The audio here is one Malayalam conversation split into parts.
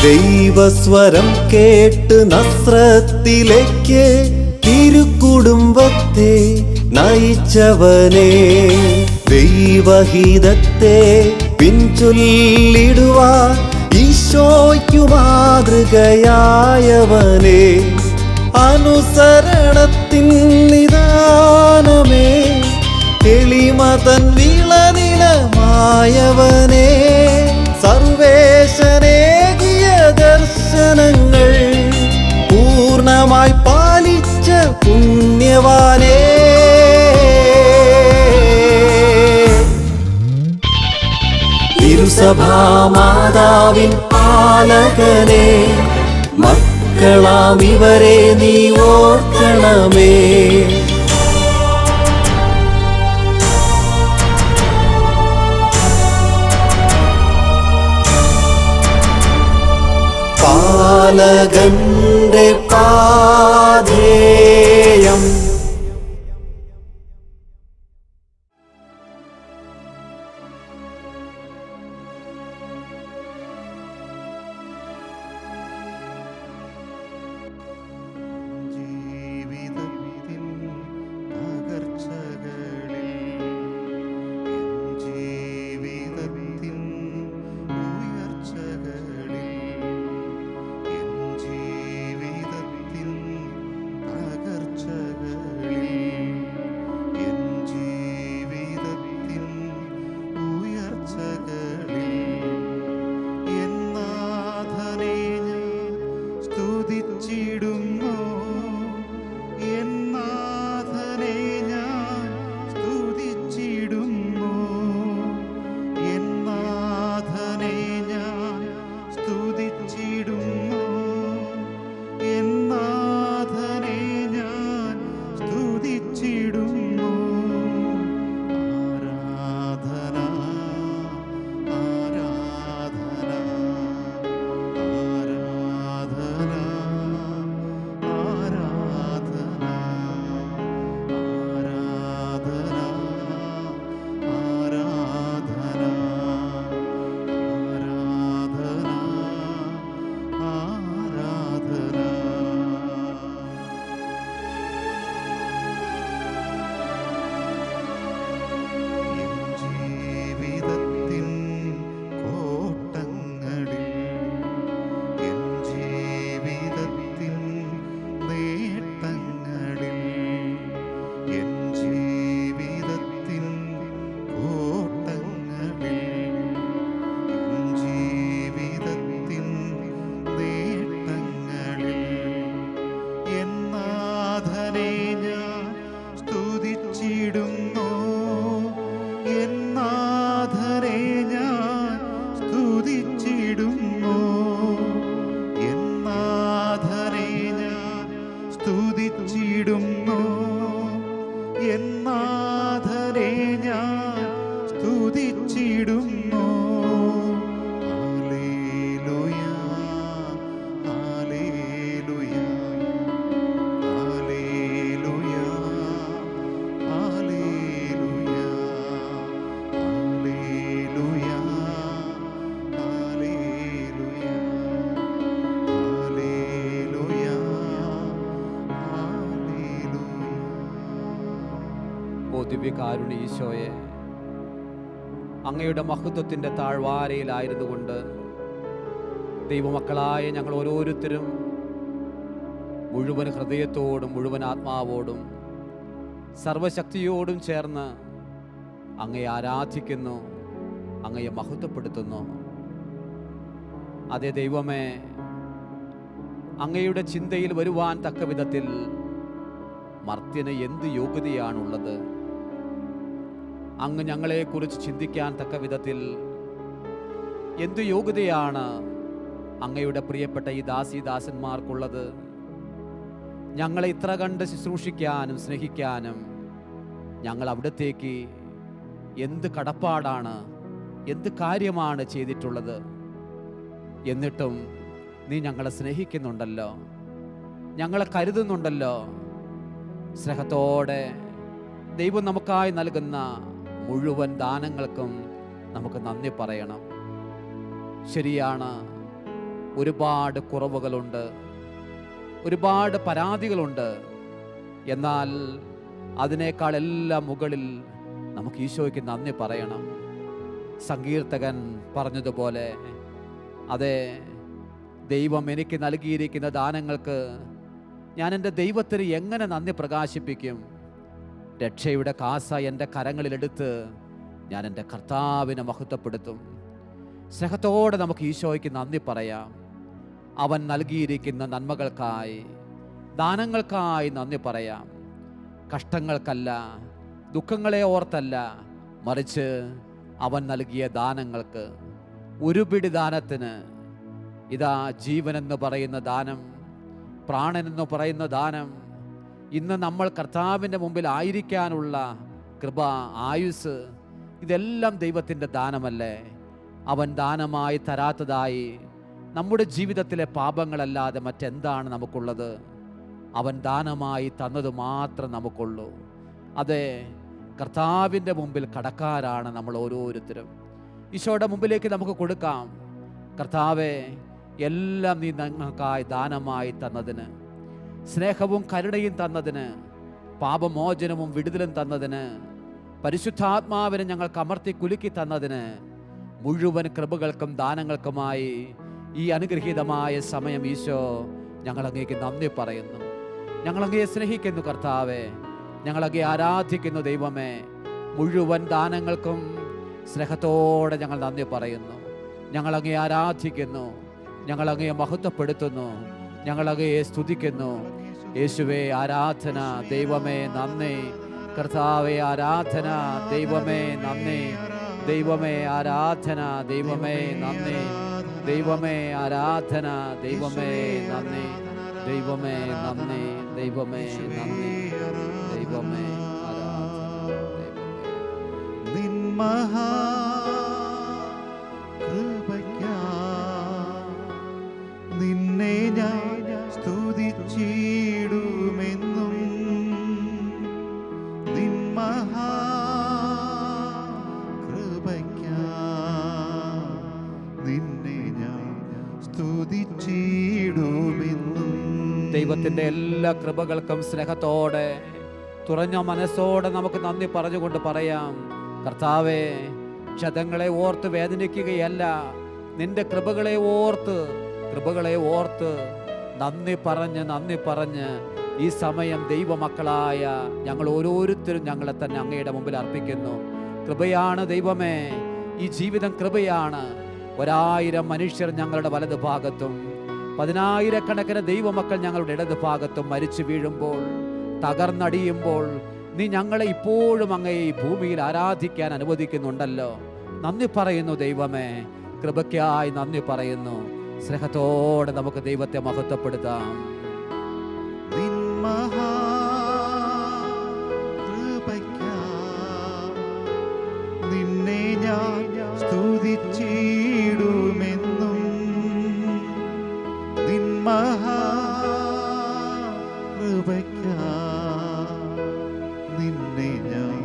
ദൈവസ്വരം കേട്ട് നസ്രത്തിലേക്ക് തിരുക്കുടുംബത്തെ നയിച്ചവനെ, ദൈവഹിതത്തെ പിൻചൊല്ലിടുവാൻ ഈശോയ്ക്കു മാതൃകയായവനെ, അനുസരണത്തിൻ നിദാനമേ എളിമതൻ വിളനിലമായവനെ, സർവേശനേകിയ ദർശനങ്ങൾ പൂർണ്ണമായി പാലിച്ച പുണ്യവാനേ, തിരുസഭാമാതാവിൻ പാലകനെ, മക്കളാം ഇവരെ നീ ഓർക്കണമേ. പാലകന്റെ പാധേയം ദിവ്യകാരുണ്യ ഈശോയെ, അങ്ങയുടെ മഹത്വത്തിൻ്റെ താഴ്വാരയിലായിരുന്നുകൊണ്ട് ദൈവമക്കളായ ഞങ്ങൾ ഓരോരുത്തരും മുഴുവൻ ഹൃദയത്തോടും മുഴുവൻ ആത്മാവോടും സർവശക്തിയോടും ചേർന്ന് അങ്ങയെ ആരാധിക്കുന്നു, അങ്ങയെ മഹത്വപ്പെടുത്തുന്നു. അതേ ദൈവമേ, അങ്ങയുടെ ചിന്തയിൽ വരുവാൻ തക്ക വിധത്തിൽ മർത്യന് എന്ത് യോഗ്യതയാണുള്ളത്? അങ്ങ് ഞങ്ങളെക്കുറിച്ച് ചിന്തിക്കാൻ തക്ക വിധത്തിൽ എന്ത് യോഗ്യതയാണ് അങ്ങയുടെ പ്രിയപ്പെട്ട ഈ ദാസീദാസന്മാർക്കുള്ളത്? ഞങ്ങളെ ഇത്ര കണ്ട് ശുശ്രൂഷിക്കാനും സ്നേഹിക്കാനും ഞങ്ങൾ അവിടത്തേക്ക് എന്ത് കടപ്പാടാണ്, എന്ത് കാര്യമാണ് ചെയ്തിട്ടുള്ളത്? എന്നിട്ടും നീ ഞങ്ങളെ സ്നേഹിക്കുന്നുണ്ടല്ലോ, ഞങ്ങളെ കരുതുന്നുണ്ടല്ലോ. സ്നേഹത്തോടെ ദൈവം നമുക്കായി നൽകുന്ന മുഴുവൻ ദാനങ്ങൾക്കും നമുക്ക് നന്ദി പറയണം. ശരിയാണ്, ഒരുപാട് കുറവുകളുണ്ട്, ഒരുപാട് പരാതികളുണ്ട്. എന്നാൽ അതിനേക്കാൾ എല്ലാം മുകളിൽ നമുക്ക് ഈശോയ്ക്ക് നന്ദി പറയണം. സങ്കീർത്തകൻ പറഞ്ഞതുപോലെ, അതെ, ദൈവം എനിക്ക് നൽകിയിരിക്കുന്ന ദാനങ്ങൾക്ക് ഞാൻ എൻ്റെ ദൈവത്തിന് എങ്ങനെ നന്ദി പ്രകാശിപ്പിക്കും? രക്ഷയുടെ കാസ എൻ്റെ കരങ്ങളിലെടുത്ത് ഞാൻ എൻ്റെ കർത്താവിനെ മഹത്വപ്പെടുത്തും. സ്നേഹത്തോടെ നമുക്ക് ഈശോയ്ക്ക് നന്ദി പറയാം. അവൻ നൽകിയിരിക്കുന്ന നന്മകൾക്കായി, ദാനങ്ങൾക്കായി നന്ദി പറയാം. കഷ്ടങ്ങൾക്കല്ല, ദുഃഖങ്ങളെ ഓർത്തല്ല, മറിച്ച് അവൻ നൽകിയ ദാനങ്ങൾക്ക്. ഒരു പിടി ദാനത്തിന്, ഇതാ ജീവനെന്ന് പറയുന്ന ദാനം, പ്രാണനെന്ന് പറയുന്ന ദാനം, ഇന്ന് നമ്മൾ കർത്താവിൻ്റെ മുമ്പിൽ ആയിരിക്കാനുള്ള കൃപ, ആയുസ്, ഇതെല്ലാം ദൈവത്തിൻ്റെ ദാനമല്ലേ? അവൻ ദാനമായി തരാത്തതായി നമ്മുടെ ജീവിതത്തിലെ പാപങ്ങളല്ലാതെ മറ്റെന്താണ് നമുക്കുള്ളത്? അവൻ ദാനമായി തന്നത് മാത്രം നമുക്കുള്ളൂ. അതെ, കർത്താവിൻ്റെ മുമ്പിൽ കടക്കാരാണ് നമ്മൾ ഓരോരുത്തരും. ഈശോയുടെ മുമ്പിലേക്ക് നമുക്ക് കൊടുക്കാം. കർത്താവേ, എല്ലാം നീ ഞങ്ങൾക്കായി ദാനമായി തന്നതിന്, സ്നേഹവും കരുണയും തന്നതിന്, പാപമോചനവും വിടുതലും തന്നതിന്, പരിശുദ്ധാത്മാവിനെ ഞങ്ങൾക്ക് അമർത്തി കുലുക്കി തന്നതിന്, മുഴുവൻ കൃപകൾക്കും ദാനങ്ങൾക്കുമായി ഈ അനുഗ്രഹീതമായ സമയം ഈശോ ഞങ്ങളങ്ങേക്ക് നന്ദി പറയുന്നു. ഞങ്ങളങ്ങയെ സ്നേഹിക്കുന്നു കർത്താവേ, ഞങ്ങളങ്ങയെ ആരാധിക്കുന്നു ദൈവമേ. മുഴുവൻ ദാനങ്ങൾക്കും സ്നേഹത്തോടെ ഞങ്ങൾ നന്ദി പറയുന്നു. ഞങ്ങളങ്ങയെ ആരാധിക്കുന്നു, ഞങ്ങളങ്ങയെ മഹത്വപ്പെടുത്തുന്നു, ഞങ്ങളങ്ങയെ സ്തുതിക്കുന്നു. യേശുവേ ആരാധന, ദൈവമേ നന്ദി. കർത്താവേ ആരാധന, ദൈവമേ നന്ദി. ദൈവമേ ആരാധന, ദൈവമേ നന്ദി. ദൈവമേ ആരാധന, ദൈവമേ നന്ദി. ദൈവമേ നന്ദി, ദൈവമേ നന്ദി, ദൈവമേ ആരാധന, നിന്മഹാ കൃപയ്ക്കാ നിന്നെ ഞാൻ സ്തുതിച്ചിടുമെന്നും. നിന്മഹാ കൃപയ്ക്കാ നിന്നെ ഞാൻ സ്തുതിച്ചിടുമെന്നും. ദൈവത്തിൻ്റെ എല്ലാ കൃപകൾക്കും സ്നേഹത്തോടെ, തുറഞ്ഞ മനസ്സോടെ നമുക്ക് നന്ദി പറഞ്ഞുകൊണ്ട് പറയാം. കർത്താവേ, ക്ഷതങ്ങളെ ഓർത്ത് വേദനിക്കുകയല്ല, നിന്റെ കൃപകളെ ഓർത്ത് നന്ദി പറഞ്ഞ് ഈ സമയം ദൈവമക്കളായ ഞങ്ങൾ ഓരോരുത്തരും ഞങ്ങളെ തന്നെ അങ്ങയുടെ മുമ്പിൽ അർപ്പിക്കുന്നു. കൃപയാണ് ദൈവമേ, ഈ ജീവിതം കൃപയാണ്. 1000 മനുഷ്യർ ഞങ്ങളുടെ വലതു ഭാഗത്തും 10,000കണക്കിന് ദൈവമക്കൾ ഞങ്ങളുടെ ഇടതു ഭാഗത്തും മരിച്ചു വീഴുമ്പോൾ, തകർന്നടിയുമ്പോൾ, നീ ഞങ്ങളെ ഇപ്പോഴും അങ്ങയെ ഈ ഭൂമിയിൽ ആരാധിക്കാൻ അനുവദിക്കുന്നുണ്ടല്ലോ. നന്ദി പറയുന്നു ദൈവമേ, കൃപയ്ക്കായി നന്ദി പറയുന്നു. സ്നേഹത്തോടെ നമുക്ക് ദൈവത്തെ മഹത്വപ്പെടുത്താം. നിന്മഹാ കൃപയ്ക്കാ നിന്നെ ഞാൻ സ്തുതിച്ചിടുമെന്നും. നിന്മഹാ കൃപയ്ക്കാ നിന്നെ ഞാൻ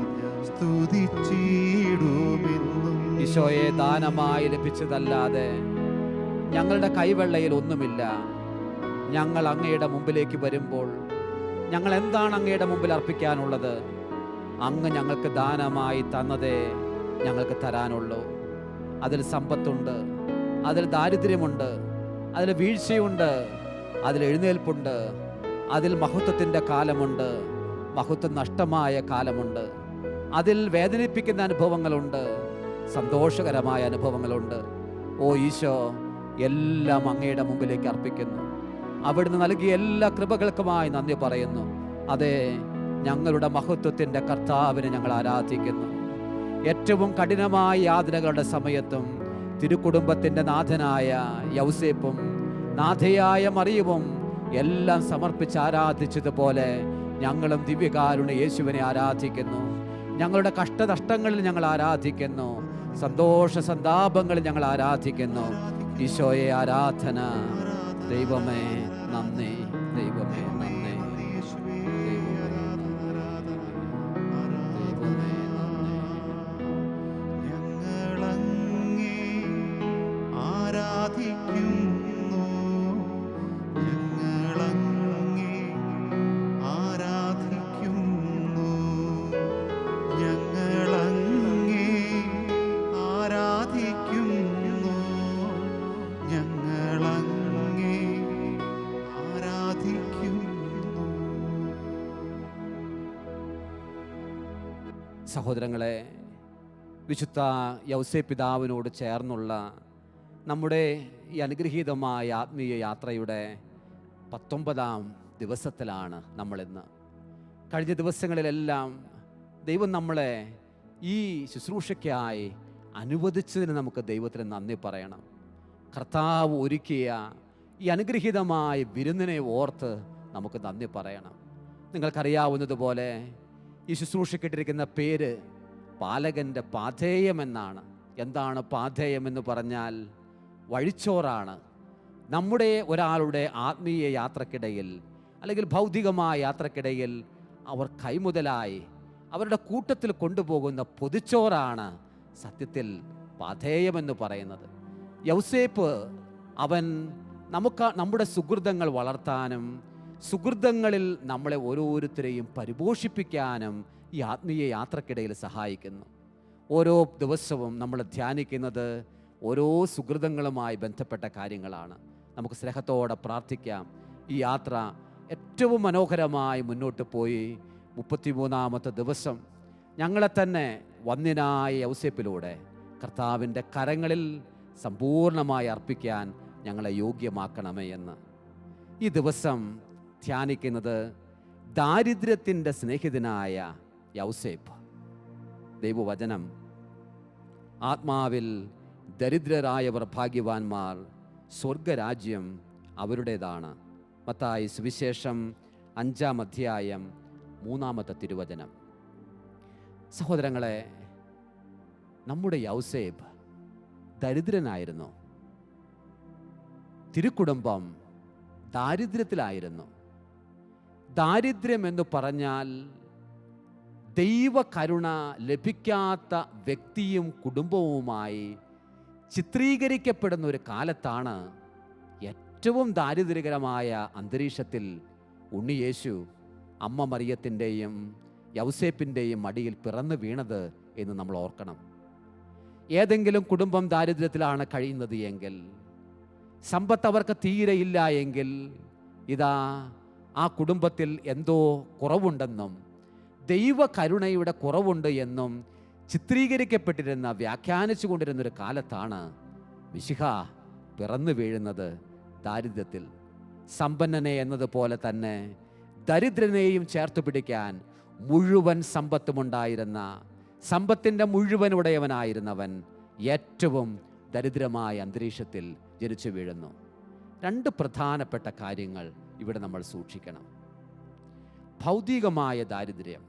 സ്തുതിച്ചിടുമെന്നും. ഈശോയെ ദാനമായി ലഭിച്ചതല്ലാതെ ഞങ്ങളുടെ കൈവെള്ളയിൽ ഒന്നുമില്ല. ഞങ്ങൾ അങ്ങയുടെ മുമ്പിലേക്ക് വരുമ്പോൾ ഞങ്ങൾ എന്താണ് അങ്ങയുടെ മുമ്പിൽ അർപ്പിക്കാനുള്ളത്? അങ്ങ് ഞങ്ങൾക്ക് ദാനമായി തന്നതേ ഞങ്ങൾക്ക് തരാനുള്ളൂ. അതിൽ സമ്പത്തുണ്ട്, അതിൽ ദാരിദ്ര്യമുണ്ട്, അതിൽ വീഴ്ചയുണ്ട്, അതിൽ എഴുന്നേൽപ്പുണ്ട്, അതിൽ മഹത്വത്തിൻ്റെ കാലമുണ്ട്, മഹത്വം നഷ്ടമായ കാലമുണ്ട്, അതിൽ വേദനിപ്പിക്കുന്ന അനുഭവങ്ങളുണ്ട്, സന്തോഷകരമായ അനുഭവങ്ങളുണ്ട്. ഓ ഈശോ, എല്ലാം അങ്ങയുടെ മുമ്പിലേക്ക് അർപ്പിക്കുന്നു. അവിടുന്ന് നൽകിയ എല്ലാ കൃപകൾക്കുമായി നന്ദി പറയുന്നു. അതെ, ഞങ്ങളുടെ മഹത്വത്തിൻ്റെ കർത്താവിനെ ഞങ്ങൾ ആരാധിക്കുന്നു. ഏറ്റവും കഠിനമായ യാതനകളുടെ സമയത്തും തിരുക്കുടുംബത്തിൻ്റെ നാഥനായ യൗസേപ്പും നാഥയായ മറിയവും എല്ലാം സമർപ്പിച്ച് ആരാധിച്ചതുപോലെ ഞങ്ങളും ദിവ്യകാരുണ്യ യേശുവിനെ ആരാധിക്കുന്നു. ഞങ്ങളുടെ കഷ്ടനഷ്ടങ്ങളിൽ ഞങ്ങൾ ആരാധിക്കുന്നു, സന്തോഷ സന്താപങ്ങളിൽ ഞങ്ങൾ ആരാധിക്കുന്നു. ഈശോയെ ആരാധന, ദൈവമേ നന്ദി, ദൈവമേ നന്ദി, ഞങ്ങളങ്ങേ ആരാധിക്കുന്നു സഹോദരങ്ങളെ, വിശുദ്ധ യൗസേപ്പ് പിതാവിനോട് ചേർന്നുള്ള നമ്മുടെ ഈ അനുഗ്രഹീതമായ ആത്മീയ യാത്രയുടെ 19ാം ദിവസത്തിലാണ് നമ്മളിന്ന്. കഴിഞ്ഞ ദിവസങ്ങളിലെല്ലാം ദൈവം നമ്മളെ ഈ ശുശ്രൂഷയ്ക്കായി അനുവദിച്ചതിന് നമുക്ക് ദൈവത്തിന് നന്ദി പറയണം. കർത്താവ് ഒരുക്കിയ ഈ അനുഗ്രഹീതമായ വിരുന്നിനെ ഓർത്ത് നമുക്ക് നന്ദി പറയണം. നിങ്ങൾക്കറിയാവുന്നതുപോലെ ഈ ശുശ്രൂഷയ്ക്കിട്ടിരിക്കുന്ന പേര് പാലകൻ്റെ പാഥേയം എന്നാണ്. എന്താണ് പാഥേയം എന്ന് പറഞ്ഞാൽ? വഴിച്ചോറാണ്. നമ്മുടെ ഒരാളുടെ ആത്മീയ യാത്രക്കിടയിൽ അല്ലെങ്കിൽ ഭൗതികമായ യാത്രക്കിടയിൽ അവർ കൈമുതലായി അവരുടെ കൂട്ടത്തിൽ കൊണ്ടുപോകുന്ന പൊതിച്ചോറാണ് സത്യത്തിൽ പാഥേയമെന്ന് പറയുന്നത്. യൗസേപ്പ് അവൻ നമ്മുടെ സുഹൃതങ്ങൾ വളർത്താനും സുഹൃതങ്ങളിൽ നമ്മളെ ഓരോരുത്തരെയും പരിപോഷിപ്പിക്കാനും ഈ ആത്മീയ യാത്രക്കിടയിൽ സഹായിക്കുന്നു. ഓരോ ദിവസവും നമ്മൾ ധ്യാനിക്കുന്നത് ഓരോ സുഹൃതങ്ങളുമായി ബന്ധപ്പെട്ട കാര്യങ്ങളാണ്. നമുക്ക് സ്നേഹത്തോടെ പ്രാർത്ഥിക്കാം. ഈ യാത്ര ഏറ്റവും മനോഹരമായി മുന്നോട്ട് പോയി 33ാമത്തെ ദിവസം ഞങ്ങളെ തന്നെ വന്യനായ യൗസേപ്പിലൂടെ കർത്താവിൻ്റെ കരങ്ങളിൽ സമ്പൂർണ്ണമായി അർപ്പിക്കാൻ ഞങ്ങളെ യോഗ്യമാക്കണമേ എന്ന്. ഈ ദിവസം ധ്യാനിക്കുന്നത് ദാരിദ്ര്യത്തിൻ്റെ സ്നേഹിതനായ യൗസേപ്പ്. ദൈവവചനം, ആത്മാവിൽ ദരിദ്രരായവർ ഭാഗ്യവാന്മാർ, സ്വർഗരാജ്യം അവരുടേതാണ്. മത്തായി സുവിശേഷം 5-ാം അധ്യായം 3-ാമത്തെ തിരുവചനം. സഹോദരങ്ങളെ, നമ്മുടെ യൗസേപ്പ് ദരിദ്രനായിരുന്നു. തിരുക്കുടുംബം ദാരിദ്ര്യത്തിലായിരുന്നു. ദാരിദ്ര്യം എന്ന് പറഞ്ഞാൽ ദൈവകരുണ ലഭിക്കാത്ത വ്യക്തിയും കുടുംബവുമായി ചിത്രീകരിക്കപ്പെടുന്ന ഒരു കാലത്താണ് ഏറ്റവും ദാരിദ്ര്യകരമായ അന്തരീക്ഷത്തിൽ ഉണ്ണിയേശു അമ്മ മറിയത്തിൻ്റെയും യൗസേപ്പിൻ്റെയും മടിയിൽ പിറന്നു വീണത് എന്ന് നമ്മൾ ഓർക്കണം. ഏതെങ്കിലും കുടുംബം ദാരിദ്ര്യത്തിലാണ് കഴിയുന്നത് എങ്കിൽ, സമ്പത്ത് അവർക്ക് തീരെയില്ല എങ്കിൽ, ഇതാ ആ കുടുംബത്തിൽ എന്തോ കുറവുണ്ടെന്നും ദൈവകരുണയുടെ കുറവുണ്ട് എന്നും ചിത്രീകരിക്കപ്പെട്ടിരുന്ന, വ്യാഖ്യാനിച്ചു കൊണ്ടിരുന്നൊരു കാലത്താണ് മിശിഹ പിറന്നു വീഴുന്നത് ദാരിദ്ര്യത്തിൽ. സമ്പന്നനെ എന്നതുപോലെ തന്നെ ദരിദ്രനെയും ചേർത്ത് പിടിക്കാൻ മുഴുവൻ സമ്പത്തുമുണ്ടായിരുന്ന, സമ്പത്തിൻ്റെ മുഴുവൻ ഉടയവനായിരുന്നവൻ ഏറ്റവും ദരിദ്രമായ അന്തരീക്ഷത്തിൽ ജനിച്ചു വീഴുന്നു. 2 പ്രധാനപ്പെട്ട കാര്യങ്ങൾ ഇവിടെ നമ്മൾ സൂക്ഷിക്കണം. ഭൗതികമായ ദാരിദ്ര്യം,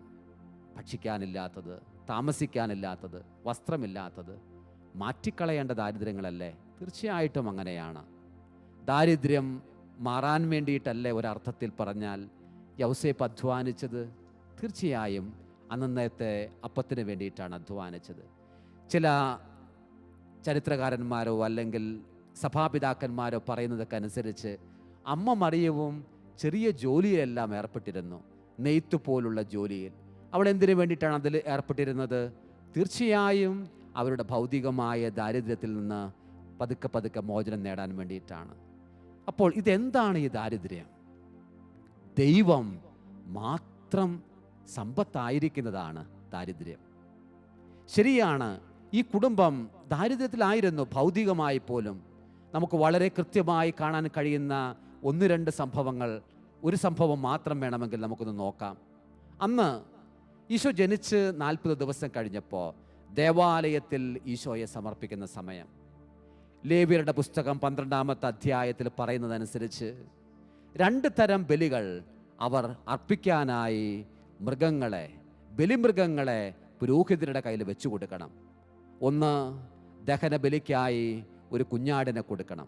ഭക്ഷിക്കാനില്ലാത്തത്, താമസിക്കാനില്ലാത്തത്, വസ്ത്രമില്ലാത്തത് മാറ്റിക്കളയേണ്ട ദാരിദ്ര്യങ്ങളല്ലേ? തീർച്ചയായിട്ടും അങ്ങനെയാണ്. ദാരിദ്ര്യം മാറാൻ വേണ്ടിയിട്ടല്ലേ ഒരർത്ഥത്തിൽ പറഞ്ഞാൽ യൗസേപ്പ് അധ്വാനിച്ചത്? തീർച്ചയായും അന്നത്തെ അപ്പത്തിന് വേണ്ടിയിട്ടാണ് അധ്വാനിച്ചത്. ചില ചരിത്രകാരന്മാരോ അല്ലെങ്കിൽ സഭാപിതാക്കന്മാരോ പറയുന്നതൊക്കെ അനുസരിച്ച് അമ്മ മറിയവും ചെറിയ ജോലിയിലെല്ലാം ഏർപ്പെട്ടിരുന്നു. നെയ്ത്ത് പോലുള്ള ജോലിയിൽ. അവൾ എന്തിനു വേണ്ടിയിട്ടാണ് അതിൽ ഏർപ്പെട്ടിരുന്നത്? തീർച്ചയായും അവരുടെ ഭൗതികമായ ദാരിദ്ര്യത്തിൽ നിന്ന് പതുക്കെ പതുക്കെ മോചനം നേടാൻ വേണ്ടിയിട്ടാണ്. അപ്പോൾ ഇതെന്താണ് ഈ ദാരിദ്ര്യം? ദൈവം മാത്രം സമ്പത്തായിരിക്കുന്നതാണ് ദാരിദ്ര്യം. ശരിയാണ്, ഈ കുടുംബം ദാരിദ്ര്യത്തിലായിരുന്നു ഭൗതികമായി പോലും. നമുക്ക് വളരെ കൃത്യമായി കാണാൻ കഴിയുന്ന 1-2 സംഭവങ്ങൾ, ഒരു സംഭവം മാത്രം വേണമെങ്കിൽ നമുക്കൊന്ന് നോക്കാം. അന്ന് ഈശോ ജനിച്ച് 40 ദിവസം കഴിഞ്ഞപ്പോൾ ദേവാലയത്തിൽ ഈശോയെ സമർപ്പിക്കുന്ന സമയം, ലേവ്യരുടെ പുസ്തകം 12-ാമത്തെ അധ്യായത്തിൽ പറയുന്നതനുസരിച്ച് 2 തരം ബലികൾ അവർ അർപ്പിക്കാനായി ബലിമൃഗങ്ങളെ പുരോഹിതരുടെ കയ്യിൽ വെച്ചു കൊടുക്കണം. ഒന്ന്, ദഹന ബലിക്കായി ഒരു കുഞ്ഞാടിനെ കൊടുക്കണം.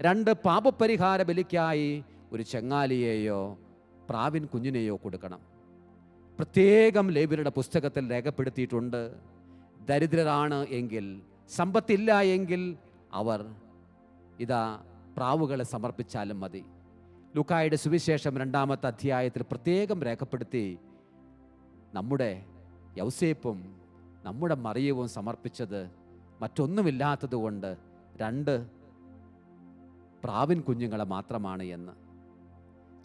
2, പാപപരിഹാര ബലിക്കായി ഒരു ചെങ്ങാലിയെയോ പ്രാവിൻ കുഞ്ഞിനെയോ കൊടുക്കണം. പ്രത്യേകം ലേവ്യരുടെ പുസ്തകത്തിൽ രേഖപ്പെടുത്തിയിട്ടുണ്ട്. ദരിദ്രരാണ് എങ്കിൽ, സമ്പത്തില്ല എങ്കിൽ അവർ ഇതാ പ്രാവുകളെ സമർപ്പിച്ചാലും മതി. ലൂക്കായുടെ സുവിശേഷം 2-ാമത്തെ അധ്യായത്തിൽ പ്രത്യേകം രേഖപ്പെടുത്തി, നമ്മുടെ യൗസേപ്പും നമ്മുടെ മറിയവും സമർപ്പിച്ചത് മറ്റൊന്നുമില്ലാത്തത് കൊണ്ട് 2 പ്രാവിൻ കുഞ്ഞുങ്ങളെ മാത്രമാണ് എന്ന്.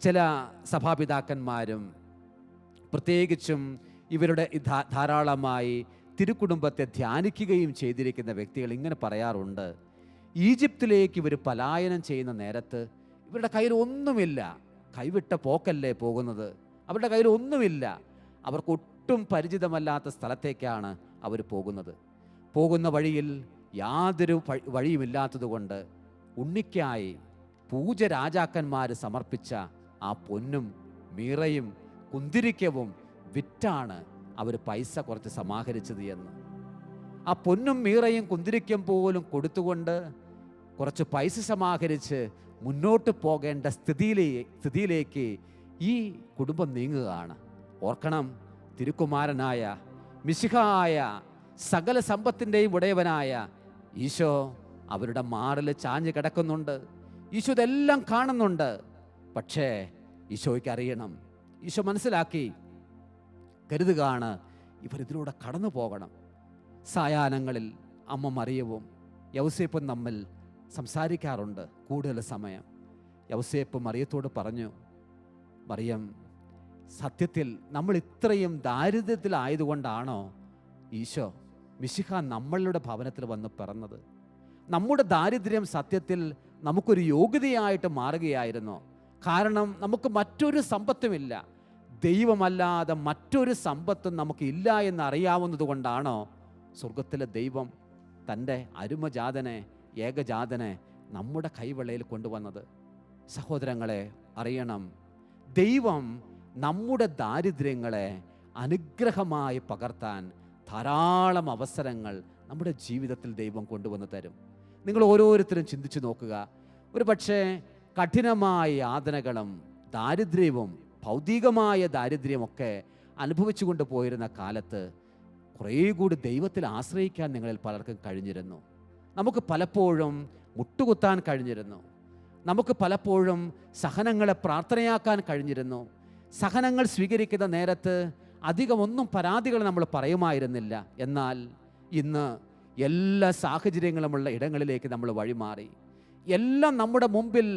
ചില സഭാപിതാക്കന്മാരും പ്രത്യേകിച്ചും ഇവരുടെ ധാരാളമായി തിരുക്കുടുംബത്തെ ധ്യാനിക്കുകയും ചെയ്തിരിക്കുന്ന വ്യക്തികൾ ഇങ്ങനെ പറയാറുണ്ട്, ഈജിപ്തിലേക്ക് ഇവർ പലായനം ചെയ്യുന്ന നേരത്ത് ഇവരുടെ കയ്യിൽ ഒന്നുമില്ല. കൈവിട്ട പോക്കല്ലേ പോകുന്നത്. അവരുടെ കയ്യിൽ ഒന്നുമില്ല. അവർക്ക് ഒട്ടും പരിചിതമല്ലാത്ത സ്ഥലത്തേക്കാണ് അവർ പോകുന്നത്. പോകുന്ന വഴിയിൽ യാതൊരു വഴിയുമില്ലാത്തതുകൊണ്ട് ഉണ്ണിക്കായി പൂജ രാജാക്കന്മാർ സമർപ്പിച്ച ആ പൊന്നും മീറയും കുന്തിരിക്കവും വിറ്റാണ് അവർ പൈസ കുറച്ച് സമാഹരിച്ചത് എന്ന്. ആ പൊന്നും മീറയും കുന്തിരിക്കം പോലും കൊടുത്തുകൊണ്ട് കുറച്ച് പൈസ സമാഹരിച്ച് മുന്നോട്ട് പോകേണ്ട സ്ഥിതിയിലേക്ക് ഈ കുടുംബം നീങ്ങുകയാണ്. ഓർക്കണം, തിരുക്കുമാരനായ മിശിഹായ സകല സമ്പത്തിൻ്റെയും ഉടയവനായ ഈശോ അവരുടെ മാറിൽ ചാഞ്ഞ് കിടക്കുന്നുണ്ട്. ഈശോ ഇതെല്ലാം കാണുന്നുണ്ട്. പക്ഷേ ഈശോയ്ക്ക് അറിയണം, ഈശോ മനസ്സിലാക്കി കരുതുകയാണ് ഇവരിതിലൂടെ കടന്നു പോകണം. സായാഹ്നങ്ങളിൽ അമ്മ മറിയവും യൗസേപ്പും തമ്മിൽ സംസാരിക്കാറുണ്ട് കൂടുതൽ സമയം. യൗസേപ്പ് മറിയത്തോട് പറഞ്ഞു, മറിയം, സത്യത്തിൽ നമ്മൾ ഇത്രയും ദാരിദ്ര്യത്തിലായതുകൊണ്ടാണോ ഈശോ മിശിഹ നമ്മളുടെ ഭവനത്തിൽ വന്ന് പിറന്നത്? നമ്മുടെ ദാരിദ്ര്യം സത്യത്തിൽ നമുക്കൊരു യോഗ്യതയായിട്ട് മാറുകയായിരുന്നു. കാരണം നമുക്ക് മറ്റൊരു സമ്പത്തുമില്ല. ദൈവമല്ലാതെ മറ്റൊരു സമ്പത്തും നമുക്ക് ഇല്ല എന്ന് അറിയാവുന്നത് കൊണ്ടാണോ സ്വർഗത്തിലെ ദൈവം തൻ്റെ അരുമജാതനെ, ഏകജാതനെ നമ്മുടെ കൈവെള്ളയിൽ കൊണ്ടുവന്നത്? സഹോദരങ്ങളെ, അറിയണം, ദൈവം നമ്മുടെ ദാരിദ്ര്യങ്ങളെ അനുഗ്രഹമായി പകർത്താൻ ധാരാളം അവസരങ്ങൾ നമ്മുടെ ജീവിതത്തിൽ ദൈവം കൊണ്ടുവന്ന് തരും. നിങ്ങൾ ഓരോരുത്തരും ചിന്തിച്ചു നോക്കുക. ഒരു പക്ഷേ കഠിനമായ യാതനകളും ദാരിദ്ര്യവും ഭൗതികമായ ദാരിദ്ര്യമൊക്കെ അനുഭവിച്ചു കൊണ്ട് പോയിരുന്ന കാലത്ത് കുറേ കൂടി ദൈവത്തിൽ ആശ്രയിക്കാൻ നിങ്ങളിൽ പലർക്കും കഴിഞ്ഞിരുന്നു. നമുക്ക് പലപ്പോഴും മുട്ടുകുത്താൻ കഴിഞ്ഞിരുന്നു. നമുക്ക് പലപ്പോഴും സഹനങ്ങളെ പ്രാർത്ഥനയാക്കാൻ കഴിഞ്ഞിരുന്നു. സഹനങ്ങൾ സ്വീകരിക്കുന്ന നേരത്ത് അധികമൊന്നും പരാതികൾ നമ്മൾ പറയുമായിരുന്നില്ല. എന്നാൽ ഇന്ന് എല്ലാ സാഹചര്യങ്ങളുമുള്ള ഇടങ്ങളിലേക്ക് നമ്മൾ വഴിമാറി. എല്ലാം നമ്മുടെ മുമ്പിൽ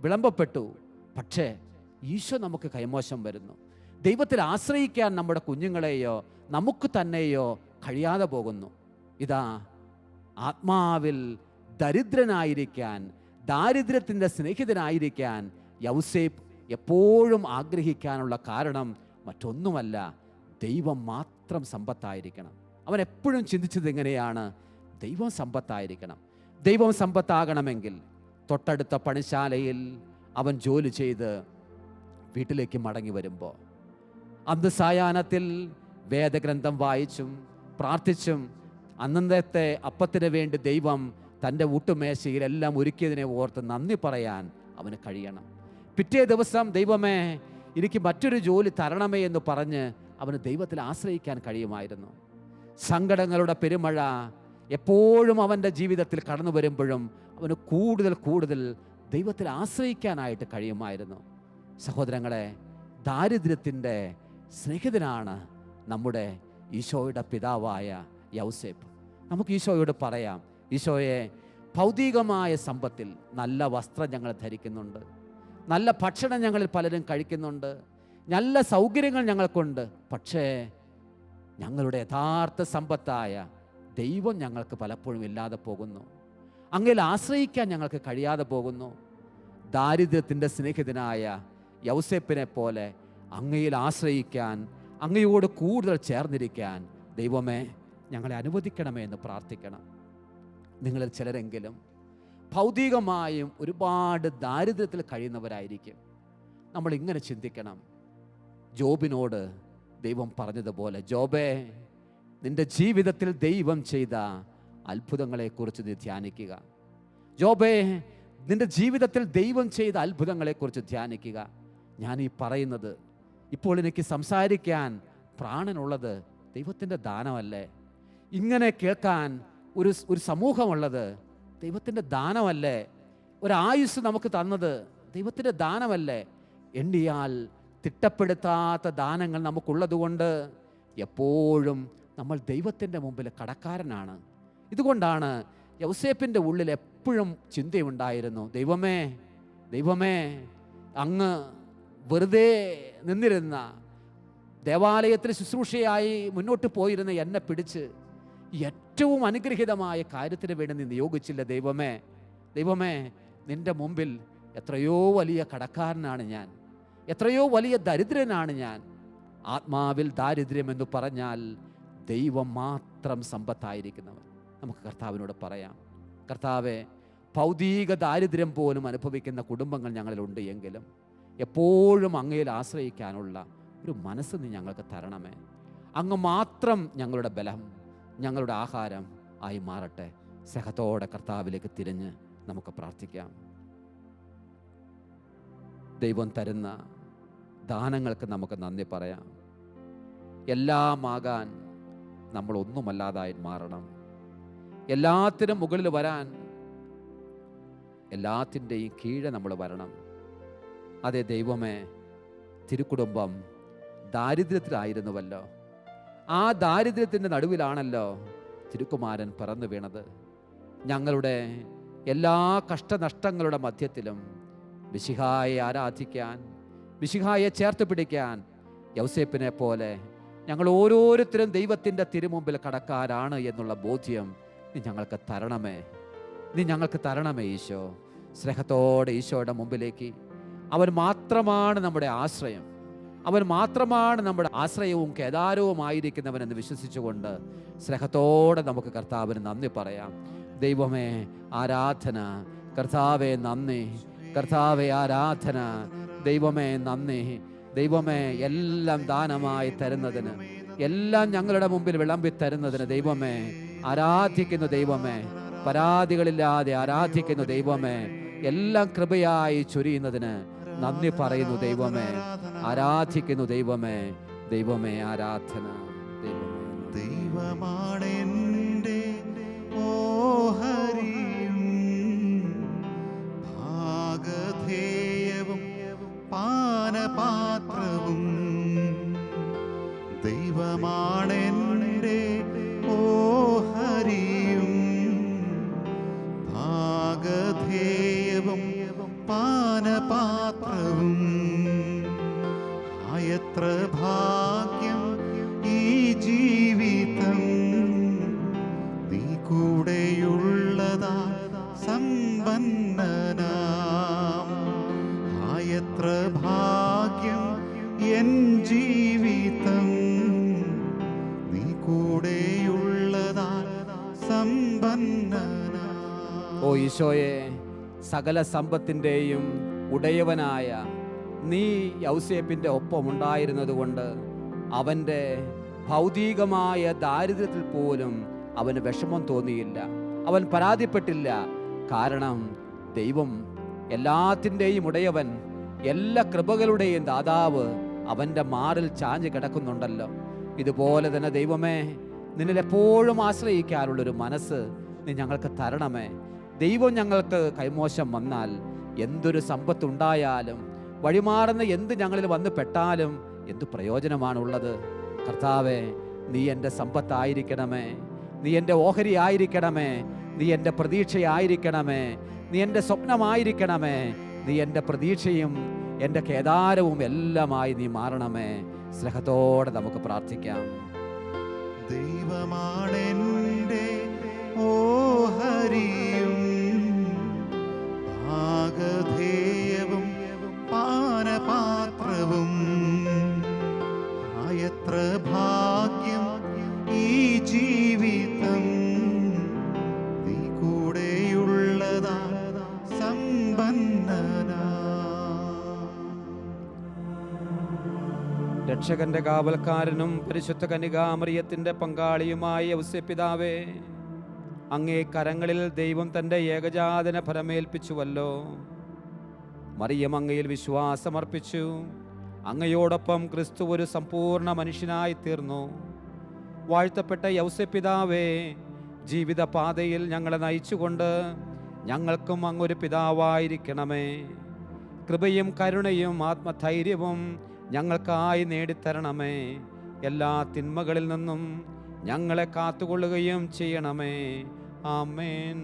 വിളമ്പപ്പെട്ടു. പക്ഷേ ഈശോ നമുക്ക് കൈമോശം വരുന്നു. ദൈവത്തിൽ ആശ്രയിക്കാൻ നമ്മുടെ കുഞ്ഞുങ്ങളെയോ നമുക്ക് തന്നെയോ കഴിയാതെ പോകുന്നു. ഇതാ, ആത്മാവിൽ ദരിദ്രനായിരിക്കാൻ, ദാരിദ്ര്യത്തിൻ്റെ സ്നേഹിതനായിരിക്കാൻ യൗസേപ്പ് എപ്പോഴും ആഗ്രഹിക്കാനുള്ള കാരണം മറ്റൊന്നുമല്ല, ദൈവം മാത്രം സമ്പത്തായിരിക്കണം. അവൻ എപ്പോഴും ചിന്തിച്ചത് എങ്ങനെയാണ്? ദൈവം സമ്പത്തായിരിക്കണം. ദൈവം സമ്പത്താകണമെങ്കിൽ തൊട്ടടുത്ത പണിശാലയിൽ അവൻ ജോലി ചെയ്ത് വീട്ടിലേക്ക് മടങ്ങി വരുമ്പോൾ അന്ന് സായാഹ്നത്തിൽ വേദഗ്രന്ഥം വായിച്ചും പ്രാർത്ഥിച്ചും അന്നത്തെ അപ്പത്തിന് വേണ്ടി ദൈവം തൻ്റെ ഊട്ടുമേശയിൽ എല്ലാം ഒരുക്കിയതിനെ ഓർത്ത് നന്ദി പറയാൻ അവന് കഴിയണം. പിറ്റേ ദിവസം, ദൈവമേ എനിക്ക് മറ്റൊരു ജോലി തരണമേ എന്ന് പറഞ്ഞ് അവന് ദൈവത്തിൽ ആശ്രയിക്കാൻ കഴിയുമായിരുന്നു. സങ്കടങ്ങളുടെ പെരുമഴ എപ്പോഴും അവൻ്റെ ജീവിതത്തിൽ കടന്നു വരുമ്പോഴും അവന് കൂടുതൽ ദൈവത്തിൽ ആശ്രയിക്കാനായിട്ട് കഴിയുമായിരുന്നു. സഹോദരങ്ങളെ, ദാരിദ്ര്യത്തിൻ്റെ സ്നേഹിതനാണ് നമ്മുടെ ഈശോയുടെ പിതാവായ യൗസേപ്പ്. നമുക്ക് ഈശോയോട് പറയാം, ഈശോയെ, ഭൗതികമായ സമ്പത്തിൽ നല്ല വസ്ത്രം ഞങ്ങൾ ധരിക്കുന്നുണ്ട്, നല്ല ഭക്ഷണം ഞങ്ങളിൽ പലരും കഴിക്കുന്നുണ്ട്, നല്ല സൗകര്യങ്ങൾ ഞങ്ങൾക്കുണ്ട്. പക്ഷേ ഞങ്ങളുടെ യഥാർത്ഥ സമ്പത്തായ ദൈവം ഞങ്ങൾക്ക് പലപ്പോഴും ഇല്ലാതെ പോകുന്നു. അങ്ങയിൽ ആശ്രയിക്കാൻ ഞങ്ങൾക്ക് കഴിയാതെ പോകുന്നു. ദാരിദ്ര്യത്തിൻ്റെ സ്നേഹിതനായ യൗസേപ്പിനെ പോലെ അങ്ങയിൽ ആശ്രയിക്കാൻ, അങ്ങയോട് കൂടുതൽ ചേർന്നിരിക്കാൻ ദൈവമേ ഞങ്ങളെ അനുവദിക്കണമേ എന്ന് പ്രാർത്ഥിക്കണം. നിങ്ങളിൽ ചിലരെങ്കിലും ഭൗതികമായും ഒരുപാട് ദാരിദ്ര്യത്തിൽ കഴിയുന്നവരായിരിക്കും. നമ്മൾ ഇങ്ങനെ ചിന്തിക്കണം. ജോബിനോട് ദൈവം പറഞ്ഞതുപോലെ, ജോബേ, നിന്റെ ജീവിതത്തിൽ ദൈവം ചെയ്ത അത്ഭുതങ്ങളെക്കുറിച്ച് നീ ധ്യാനിക്കുക. ജോബേ, നിന്റെ ജീവിതത്തിൽ ദൈവം ചെയ്ത അത്ഭുതങ്ങളെക്കുറിച്ച് ധ്യാനിക്കുക. ഞാൻ ഈ പറയുന്നത്, ഇപ്പോൾ എനിക്ക് സംസാരിക്കാൻ പ്രാണനുള്ളത് ദൈവത്തിൻ്റെ ദാനമല്ലേ? ഇങ്ങനെ കേൾക്കാൻ ഒരു സമൂഹമുള്ളത് ദൈവത്തിൻ്റെ ദാനമല്ലേ? ഒരായുസ് നമുക്ക് തന്നത് ദൈവത്തിൻ്റെ ദാനമല്ലേ? എണ്ണിയാൽ തിട്ടപ്പെടുത്താത്ത ദാനങ്ങൾ നമുക്കുള്ളതുകൊണ്ട് എപ്പോഴും നമ്മൾ ദൈവത്തിൻ്റെ മുമ്പിൽ കടക്കാരനാണ്. ഇതുകൊണ്ടാണ് യൗസേപ്പിൻ്റെ ഉള്ളിൽ എപ്പോഴും ചിന്തയുണ്ടായിരുന്നു, ദൈവമേ, ദൈവമേ, അങ്ങ് വെറുതെ നിന്നിരുന്ന ദേവാലയത്തിൽ ശുശ്രൂഷയായി മുന്നോട്ട് പോയിരുന്ന എന്നെ പിടിച്ച് ഏറ്റവും അനുഗ്രഹീതമായ കാര്യത്തിന് വേണ്ടി നീ നിയോഗിച്ചില്ല ദൈവമേ. ദൈവമേ, നിൻ്റെ മുമ്പിൽ എത്രയോ വലിയ കടക്കാരനാണ് ഞാൻ, എത്രയോ വലിയ ദരിദ്രനാണ് ഞാൻ. ആത്മാവിൽ ദാരിദ്ര്യം എന്ന് പറഞ്ഞാൽ ദൈവം മാത്രം സമ്പത്തായിരിക്കുന്നവൻ. നമുക്ക് കർത്താവിനോട് പറയാം, കർത്താവെ, ഭൗതിക ദാരിദ്ര്യം പോലും അനുഭവിക്കുന്ന കുടുംബങ്ങൾ ഞങ്ങളിലുണ്ട് എങ്കിലും എപ്പോഴും അങ്ങയിൽ ആശ്രയിക്കാനുള്ള ഒരു മനസ്സ് നീ ഞങ്ങൾക്ക് തരണമേ. അങ്ങ് മാത്രം ഞങ്ങളുടെ ബലം, ഞങ്ങളുടെ ആഹാരം ആയി മാറട്ടെ. സ്നേഹത്തോടെ കർത്താവിലേക്ക് തിരിഞ്ഞ് നമുക്ക് പ്രാർത്ഥിക്കാം. ദൈവം തരുന്ന ദാനങ്ങൾക്ക് നമുക്ക് നന്ദി പറയാം. എല്ലാമാകാൻ നമ്മൾ ഒന്നുമല്ലാതായി മാറണം. എല്ലാത്തിനും മുകളിൽ വരാൻ, എല്ലാത്തിൻ്റെയും കീഴെ നമ്മൾ വരണം. അതെ ദൈവമേ, തിരുക്കുടുംബം ദാരിദ്ര്യത്തിലായിരുന്നുവല്ലോ. ആ ദാരിദ്ര്യത്തിൻ്റെ നടുവിലാണല്ലോ തിരുക്കുമാരൻ പിറന്നു വീണത്. ഞങ്ങളുടെ എല്ലാ കഷ്ടനഷ്ടങ്ങളുടെ മധ്യത്തിലും മിശിഹായെ ആരാധിക്കാൻ, മിശിഹായെ ചേർത്ത് പിടിക്കാൻ യൗസേപ്പിനെ പോലെ ഞങ്ങൾ ഓരോരുത്തരും ദൈവത്തിൻ്റെ തിരുമുമ്പിൽ കടക്കാരാണ് എന്നുള്ള ബോധ്യം നീ ഞങ്ങൾക്ക് തരണമേ. നീ ഞങ്ങൾക്ക് തരണമേ ഈശോ. സ്നേഹത്തോടെ ഈശോയുടെ മുമ്പിലേക്ക്, അവൻ മാത്രമാണ് നമ്മുടെ ആശ്രയം, അവൻ മാത്രമാണ് നമ്മുടെ ആശ്രയവും കേദാരവുമായിരിക്കുന്നവനെന്ന് വിശ്വസിച്ചുകൊണ്ട് സ്നേഹത്തോടെ നമുക്ക് കർത്താവിന് നന്ദി പറയാം. ദൈവമേ ആരാധന, കർത്താവെ നന്ദി, കർത്താവെ ആരാധന, ദൈവമേ നന്ദി. ദൈവമേ, എല്ലാം ദാനമായി തരുന്നതിന്, എല്ലാം ഞങ്ങളുടെ മുമ്പിൽ വിളമ്പി തരുന്നതിന് ദൈവമേ ആരാധിക്കുന്നു. ദൈവമേ, പരാതികളില്ലാതെ ആരാധിക്കുന്നു. ദൈവമേ, എല്ലാം കൃപയായി ചൊരിയുന്നതിന് നന്ദി പറയുന്നു. ദൈവമേ ആരാധിക്കുന്നു. ദൈവമേ, ദൈവമേ ആരാധന. ദൈവമാണെൻ്റെ ഓഹരിയും ഭാഗധേയവും പാനപാത്രവും. ദൈവമാണെൻ്റെ ഓഹരിയും ഭാഗധേയവും പാനപാത്രവും. ആയത്ര ഭാഗ്യം ഈ ജീവിതം, നീ കൂടെയുള്ളതാ സമ്പന്നനാം. ആയത്ര ഭാഗ്യം എൻ ജീവിതം, നീ കൂടെയുള്ളതാ സമ്പന്നനാം. ഓ ഈശോയെ, സകല സമ്പത്തിൻ്റെയും ഉടയവനായ നീ യൗസേപ്പിൻ്റെ ഒപ്പമുണ്ടായിരുന്നത് കൊണ്ട് അവൻ്റെ ഭൗതികമായ ദാരിദ്ര്യത്തിൽ പോലും അവന് വിഷമം തോന്നിയില്ല, അവൻ പരാതിപ്പെട്ടില്ല. കാരണം ദൈവം എല്ലാത്തിൻ്റെയും ഉടയവൻ, എല്ലാ കൃപകളുടെയും ദാതാവ് അവൻ്റെ മാറിൽ ചാഞ്ഞ് കിടക്കുന്നുണ്ടല്ലോ. ഇതുപോലെ തന്നെ ദൈവമേ, നിന്നിൽ എപ്പോഴും ആശ്രയിക്കാനുള്ളൊരു മനസ്സ് നീ ഞങ്ങൾക്ക് തരണമേ. ദൈവം ഞങ്ങൾക്ക് കൈമോശം വന്നാൽ, എന്തൊരു സമ്പത്തുണ്ടായാലും, വഴിമാറുന്ന എന്ത് ഞങ്ങളിൽ വന്ന് പെട്ടാലും എന്തു പ്രയോജനമാണുള്ളത്? കർത്താവേ, നീ എൻ്റെ സമ്പത്തായിരിക്കണമേ, നീ എൻ്റെ ഓഹരി ആയിരിക്കണമേ, നീ എൻ്റെ പ്രതീക്ഷയായിരിക്കണമേ, നീ എൻ്റെ സ്വപ്നമായിരിക്കണമേ, നീ എൻ്റെ പ്രതീക്ഷയും എൻ്റെ കേദാരവും എല്ലാമായി നീ മാറണമേ. സ്നേഹത്തോടെ നമുക്ക് പ്രാർത്ഥിക്കാം. ദൈവമാണെൻ്റെ ഓഹരിയും ഭാഗധേയവും പാനപാത്രവും. ആയത്ര ഭാഗ്യം ഈ ജീവിതം, നീ കൂടെയുള്ളതാ സമ്പന്നനാ. രക്ഷകന്റെ കാവൽക്കാരനും പരിശുദ്ധ കന്യകാമറിയത്തിന്റെ പങ്കാളിയുമായ യൗസേപ്പിതാവേ, അങ്ങേ കരങ്ങളിൽ ദൈവം തൻ്റെ ഏകജാതനെ ഫലമേൽപ്പിച്ചുവല്ലോ. മറിയം അങ്ങയിൽ വിശ്വാസമർപ്പിച്ചു. അങ്ങയോടൊപ്പം ക്രിസ്തു ഒരു സമ്പൂർണ്ണ മനുഷ്യനായി തീർന്നു. വാഴ്ത്തപ്പെട്ട യൗസേപ്പിതാവേ, ജീവിതപാതയിൽ ഞങ്ങളെ നയിച്ചുകൊണ്ട് ഞങ്ങൾക്കും അങ്ങൊരു പിതാവായിരിക്കണമേ. കൃപയും കരുണയും ആത്മധൈര്യവും ഞങ്ങൾക്കായി നേടിത്തരണമേ. എല്ലാ തിന്മകളിൽ നിന്നും ഞങ്ങളെ കാത്തുകൊള്ളുകയും ചെയ്യണമേ. ആമേൻ.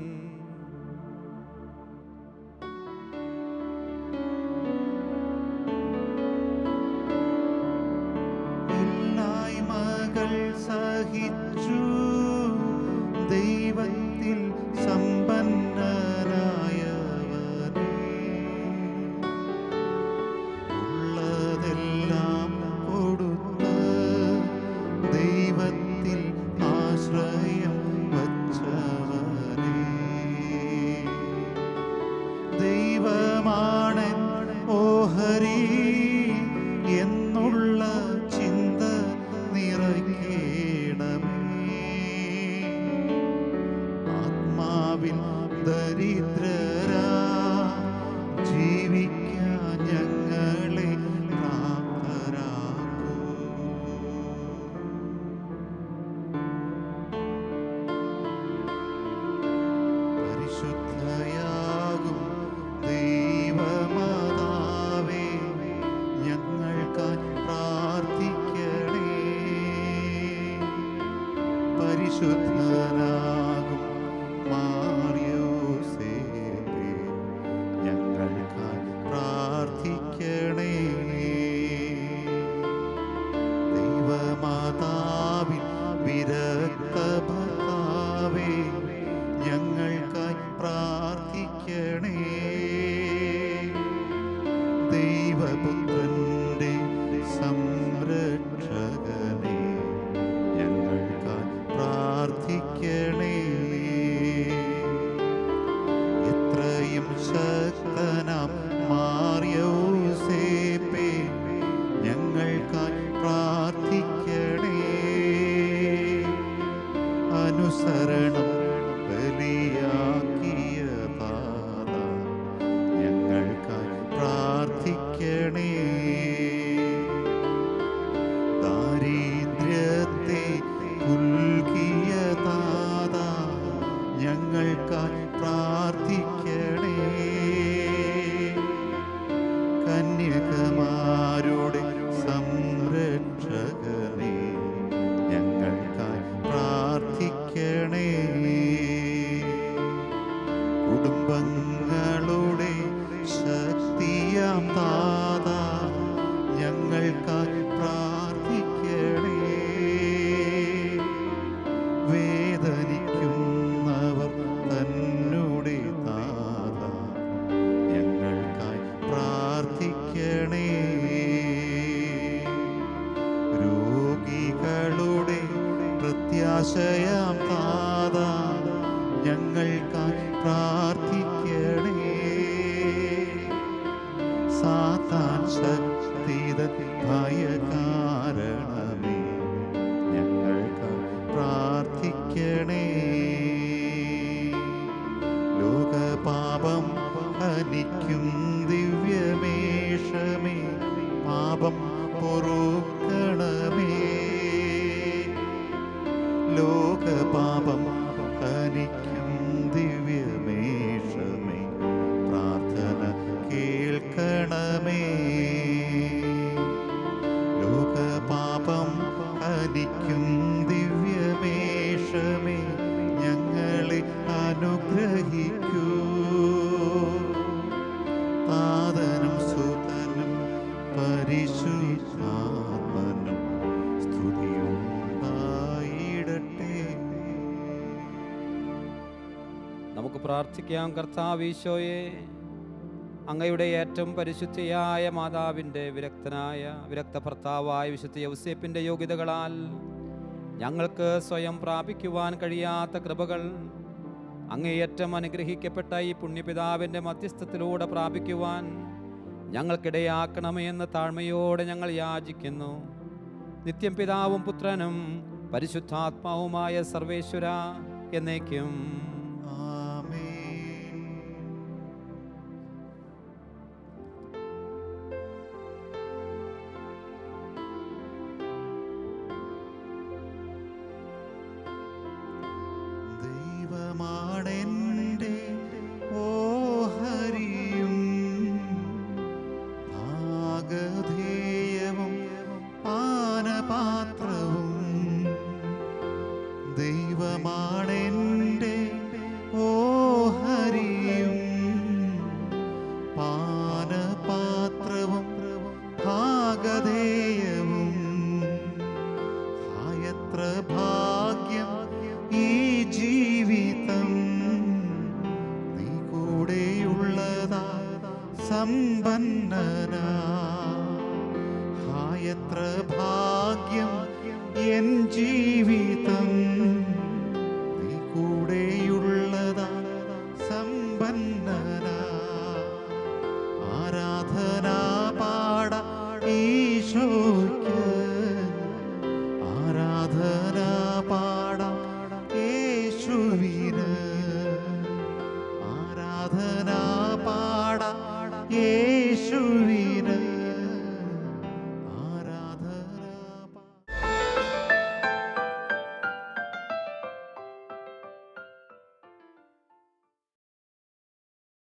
ദരിദ്രരാ ജീവിക്കാൻ ഞങ്ങളെ പ്രാപ്തരാക്കൂ. പരിശുദ്ധയാകും ദൈവമാതാവേ, ഞങ്ങൾക്കായി പ്രാർത്ഥിക്കണേ. പരിശുദ്ധനാകും മാർയോസേപ്പേ, ഞങ്ങൾക്കായി പ്രാർത്ഥിക്കണേ. ദൈവമാതാവിൻ വിരക്ത ഭർത്താവേ, ഞങ്ങൾക്കായി പ്രാർത്ഥിക്കണേ. ദൈവപുത്രന്റെ സംരക്ഷകനെ, ഞങ്ങൾക്കായി പ്രാർത്ഥിക്കണേ. എത്രയും ശക്തനാം മാർയോസേപ്പേ, ഞങ്ങൾക്കായി പ്രാർത്ഥിക്കണേ. അനുസരണം ബലിയാക്കിയ താത, ഞങ്ങൾക്കായി പ്രാർത്ഥിക്കണേ. ദാരിദ്ര്യത്തെ പുൽകിയ താത, ഞങ്ങൾക്കായി പ്രാർത്ഥിക്കണേ. കന്യകമാരുടെ സംരക്ഷകനെ, ഞങ്ങൾക്കായി പ്രാർത്ഥിക്കണേ. കുടുംബങ്ങളുടെ ശക്തിയാം താത, ഞങ്ങൾക്കായി പ്രാർത്ഥിക്കണേ. വേദനിക്കുന്നവർ തന്നുടെ താത, ഞങ്ങൾക്കായി പ്രാർത്ഥിക്കണേ. രോഗികളുടെ പ്രത്യാശയാം താത, ഞങ്ങൾക്കായി പ്രാർത്ഥിക്കണേ. സാത്താൻ ശക്തിതൻ ഭയകാരണമേ, ഞങ്ങൾക്കായി പ്രാർത്ഥിക്കണേ. ലോകപാപം ഹനിക്കും ദിവ്യമേഷമേ, പാപം പൊറുക്കണമേ. ലോകപാപം ഹനിക്കും ദിവ്യമേഷമേ, പ്രാർത്ഥന കേൾക്കണമേ. ലോകപാപം ഹനിക്കും ദിവ്യമേഷമേ, ഞങ്ങളെ അനുഗ്രഹിക്കൂ. താതനും സുതനും പരിശുദ്ധാത്മനും സ്തുതിയുണ്ടായിടട്ടെ. നമുക്ക് പ്രാർത്ഥിക്കാം. കർത്താവ് ഈശോയെ, അങ്ങയുടെ ഏറ്റവും പരിശുദ്ധയായ മാതാവിൻ്റെ വിരക്ത ഭർത്താവായ വിശുദ്ധ യൗസേപ്പിൻ്റെ യോഗ്യതകളാൽ ഞങ്ങൾക്ക് സ്വയം പ്രാപിക്കുവാൻ കഴിയാത്ത കൃപകൾ അങ്ങേയറ്റം അനുഗ്രഹിക്കപ്പെട്ട ഈ പുണ്യപിതാവിൻ്റെ മധ്യസ്ഥത്തിലൂടെ പ്രാപിക്കുവാൻ ഞങ്ങൾക്കിടയാക്കണമേ എന്ന് താഴ്മയോടെ ഞങ്ങൾ യാചിക്കുന്നു. നിത്യം പിതാവും പുത്രനും പരിശുദ്ധാത്മാവുമായ സർവേശ്വര എന്നേക്കും. ദൈവമാണെൻ്റെ ഓഹരിയും ഭാഗധേയവും പാനപാത്രവും. ദൈവമാണെൻ്റെ ഓഹരിയും പാനപാത്രവും ഭാഗധേയവും. എത്ര ഭാഗ്യം ഈ ജീവിതം, നീ കൂടെയുള്ളതാ സമ്പന്നനാ. എത്ര ഭാഗ്യം എൻ ജീവിതം, നീ കൂടെയുള്ളതാ സമ്പന്നനാ. ആരാധനാ പാട ഈശോയ്ക്ക്, ആരാധനാ പാട യേശുവിന്. ആരാധന പാട യേശുവി